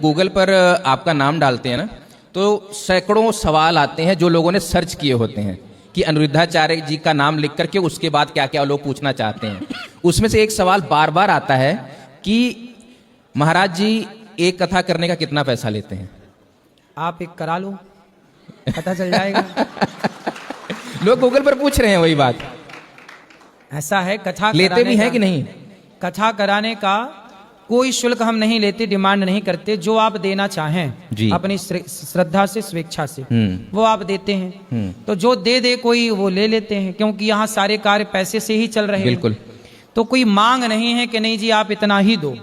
Google पर आपका नाम डालते हैं ना, तो सैकड़ों सवाल आते हैं जो लोगों ने सर्च किए होते हैं कि अनिरुद्धाचार्य जी का नाम लिख करके उसके बाद क्या क्या लोग पूछना चाहते हैं। उसमें से एक सवाल बार बार आता है कि महाराज जी एक कथा करने का कितना पैसा लेते हैं? आप एक करा लो, पता चल जाएगा। लोग गूगल पर पूछ रहे हैं वही बात। ऐसा है, कथा लेते भी हैं कि नहीं? कथा कराने का कोई शुल्क हम नहीं लेते, डिमांड नहीं करते। जो आप देना चाहें जी। अपनी श्रद्धा से, स्वेच्छा से वो आप देते हैं। तो जो दे कोई वो ले लेते हैं, क्योंकि यहाँ सारे कार्य पैसे से ही चल रहे हैं। बिल्कुल। तो कोई मांग नहीं है कि नहीं जी आप इतना ही दो।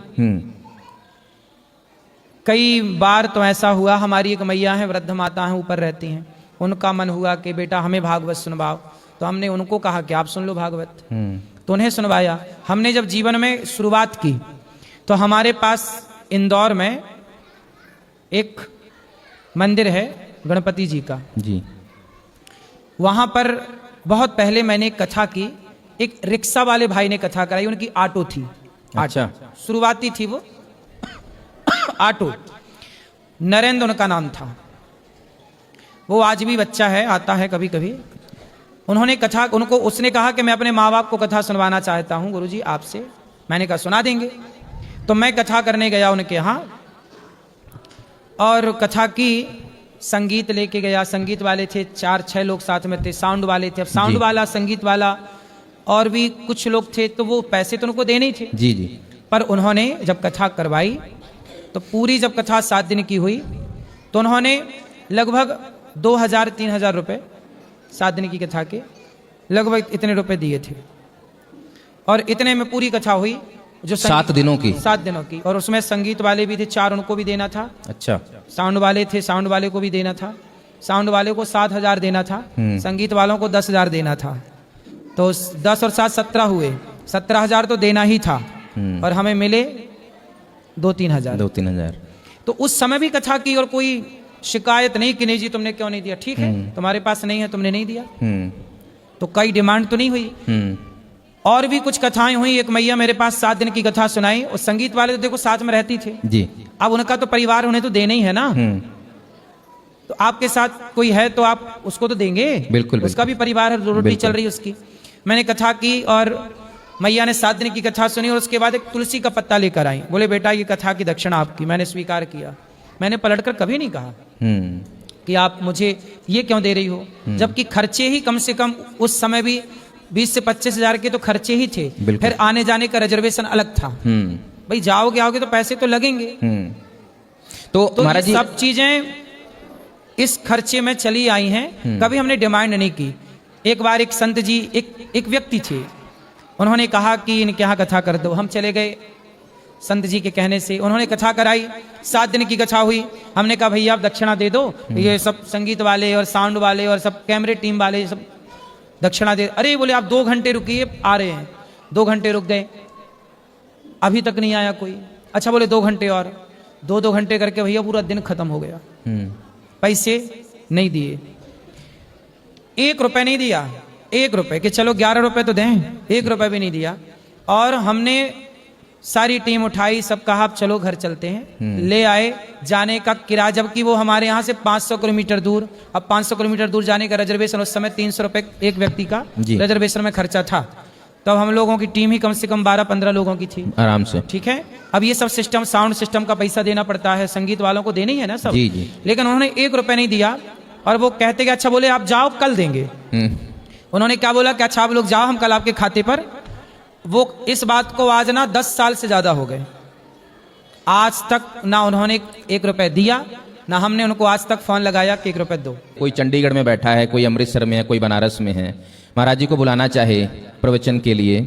कई बार तो ऐसा हुआ, हमारी एक मैया है, वृद्ध माता है, ऊपर रहती हैं, उनका मन हुआ कि बेटा हमें भागवत सुनवाओ। तो हमने उनको कहा कि आप सुन लो भागवत। तो उन्हें सुनवाया। हमने जब जीवन में शुरुआत की तो हमारे पास इंदौर में एक मंदिर है गणपति जी का जी। वहां पर बहुत पहले मैंने एक कथा की। एक रिक्शा वाले भाई ने कथा कराई, उनकी ऑटो थी। अच्छा। शुरुआती थी वो ऑटो। नरेंद्र उनका नाम था। वो आज भी बच्चा है, आता है कभी कभी। उन्होंने कथा, उनको उसने कहा कि मैं अपने माँ बाप को कथा सुनवाना चाहता हूँ गुरुजी आपसे। मैंने कहा सुना देंगे। तो मैं कथा करने गया उनके यहाँ और कथा की। संगीत लेके गया, संगीत वाले थे 4-6 लोग साथ में थे, साउंड वाले थे। अब साउंड वाला, संगीत वाला और भी कुछ लोग थे, तो वो पैसे तो उनको देने ही थे। जी जी। पर उन्होंने जब कथा करवाई तो पूरी जब कथा 7 दिन की हुई तो उन्होंने लगभग 2000-3000 रुपए 7 दिन की कथा के लगभग इतने रुपए दिए थे। और इतने में पूरी कथा हुई जो 7 दिनों की। 7 दिनों की। और उसमें संगीत वाले भी थे 4, उनको भी देना था। अच्छा। साउंड वाले थे, साउंड वाले को भी देना था। साउंड वाले को 7000 देना था, संगीत वालों को 10,000 देना था। तो 10 और 7 17 हुए। 17,000 तो देना ही था और हमें मिले 2-3 हजार। 2-3 हजार। तो उस समय भी कथा की और कोई शिकायत नहीं कि नहीं जी तुमने क्यों नहीं दिया। ठीक है, तुम्हारे पास नहीं है, तुमने नहीं दिया, तो कई डिमांड तो नहीं हुई। और भी कुछ कथाएं हुई। एक मैया मेरे पास 7 दिन की कथा सुनाई। और संगीत वाले तो देखो साथ में रहती थे जी। अब उनका तो परिवार, उन्हें तो देना ही है ना। तो आपके साथ कोई है तो आप उसको तो देंगे। बिल्कुल। उसका भी परिवार है, रोटी चल रही है उसकी। मैंने कथा की और मैया ने 7 दिन की कथा सुनी और उसके बाद एक तुलसी का पत्ता लेकर आई। बोले बेटा ये कथा की दक्षिणा आपकी। मैंने स्वीकार किया। मैंने पलटकर कभी नहीं कहा कि आप मुझे ये क्यों दे रही हो, जबकि खर्चे ही कम से कम उस समय भी 20 से 25 हजार के तो खर्चे ही थे। फिर आने जाने का रिजर्वेशन अलग था। भाई जाओगे आओगे तो पैसे तो लगेंगे। तो महाराज जी सब चीजें इस खर्चे में चली आई हैं। कभी हमने डिमांड नहीं की। एक बार एक संत जी, एक व्यक्ति थे, उन्होंने कहा कि इनके यहाँ कथा कर दो। हम चले गए संत जी के कहने से। उन्होंने कथा कराई। 7 दिन की कथा हुई। हमने कहा भैया आप दक्षिणा दे दो। ये सब संगीत वाले और साउंड वाले और सब कैमरे टीम वाले सब दक्षिणा दे। अरे बोले आप 2 घंटे रुकिए, आ रहे हैं। 2 घंटे रुक गए, अभी तक नहीं आया कोई। अच्छा बोले 2 घंटे और। 2 घंटे करके भैया पूरा दिन खत्म हो गया। पैसे नहीं दिए, 1 रुपए नहीं दिया। 1 रुपए कि चलो 11 रुपए तो दें, 1 रुपए भी नहीं दिया। और हमने सारी टीम उठाई, सब कहा आप चलो घर चलते हैं। ले आए। जाने का किराया, जबकि वो हमारे यहाँ से 500 किलोमीटर दूर। अब 500 किलोमीटर दूर जाने का रिजर्वेशन उस समय 300 रुपए एक व्यक्ति का रिजर्वेशन में खर्चा था। तब हम लोगों की टीम ही कम से कम 12-15 लोगों की थी आराम से। ठीक है। अब ये सब सिस्टम, साउंड सिस्टम का पैसा देना पड़ता है, संगीत वालों को देनी है ना सब। जी। लेकिन उन्होंने 1 रुपए नहीं दिया। और वो कहते कि अच्छा बोले आप जाओ कल देंगे। उन्होंने क्या बोला कि अच्छा आप लोग जाओ, हम कल आपके खाते पर। वो इस बात को आज ना 10 साल से ज्यादा हो गए, आज तक ना उन्होंने 1 रुपए दिया, ना हमने उनको आज तक फोन लगाया कि 1 रुपए दो। कोई चंडीगढ़ में बैठा है, कोई अमृतसर में है, कोई बनारस में है, महाराज जी को बुलाना चाहे प्रवचन के लिए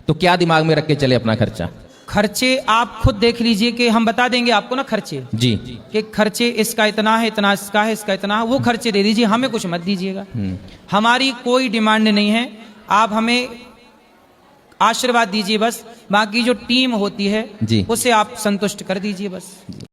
तो क्या दिमाग में रख के चले अपना खर्चा? खर्चे आप खुद देख लीजिए कि हम बता देंगे आपको ना खर्चे जी, कि खर्चे इसका इतना है, इतना इसका है, इसका इतना है। वो खर्चे दे दीजिए, हमें कुछ मत दीजिएगा। हमारी कोई डिमांड नहीं है, आप हमें आशीर्वाद दीजिए बस। बाकी जो टीम होती है जी, उसे आप संतुष्ट कर दीजिए बस।